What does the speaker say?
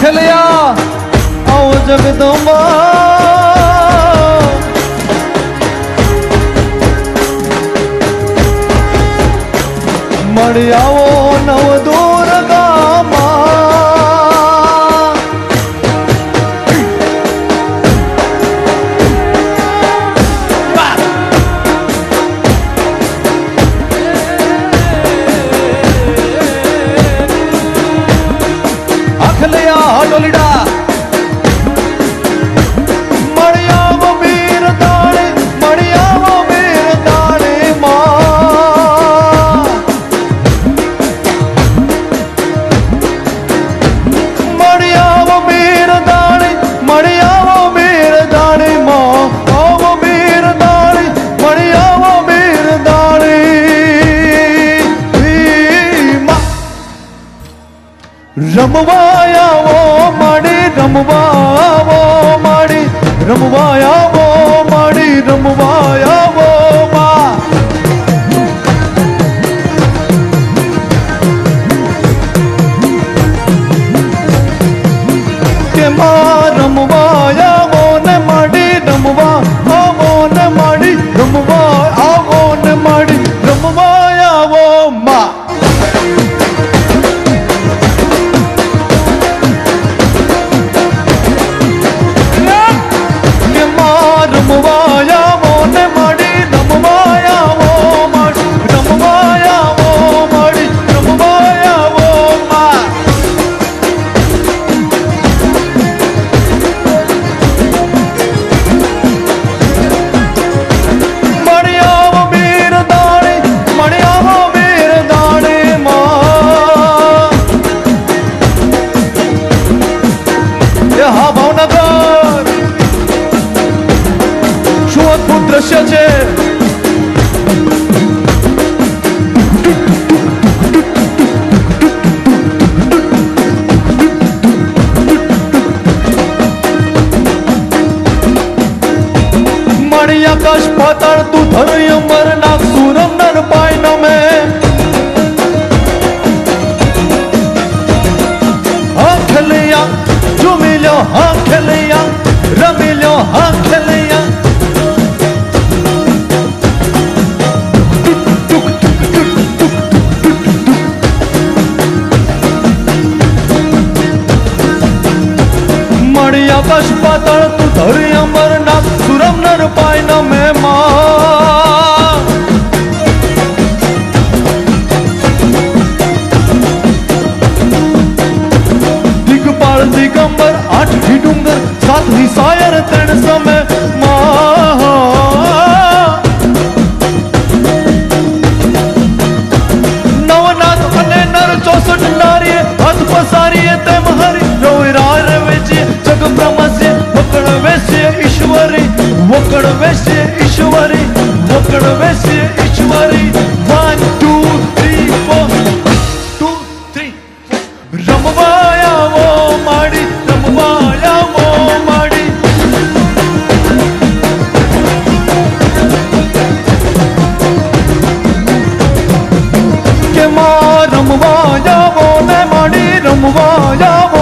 ખેલયા આવો જગદંબા મળી આવો નવદુર્ગામાં અખલયા હડોલીડા મળી આવો વીર દાણે મળી આવો વીર દાણે માં મળી આવો વીર દાણે મળી આવો વીર દાણે માં આવો વીર દાણે મળી આવો વીર દાણે રમવાયાવો માડી રમવાવો માડી રમવાયાવો માડી રમવાયાવો માં કે માં રમવાયાવો ને માડી રમવા આવો ને માડી રમવા આવો ને માડી રમવાયાવો માં રમવાયાવો ને માડી રમવાયાવો માડી રમવાયાવો માડી રમવાયાવો માં મળી આવો વીર દાણે મળી આવો વીર દાણે માં એ હા ભાવનગર શું અદભુત દ્રશ્ય છે મળી આકાશ પાતાળ તું ધરય અમર નાગ સુરમ નર પાય નમે હા ખેલૈયા ઝૂમી લ્યો હા ખેલૈયા રમી લ્યો હા ખેલૈયા મળી આકાશ પાતાળ તું ધરી અમર નાગ સુરમ નર પાય નમે માં દિગપાળ દિગંબર આઠ ડુંગર સાત સાયર ત્રણ સમે માં નવનાથ અને નર 64 નારીએ હાથ પસારીએ તેમ હરી રોયરા રવેચીએ જગ બ્રહ્મસ્ય વકળ વેશ્ય ઈશ્વરી વકળ વેશ્ય ઈશ્વરી વકળ વેશ્ય ઈશ્વરી 1 2 3 4 2 3 રમવાયાવો માડી રમવાયાવો માડી કે માં રમવાયાવો ને માડી રમવાયાવો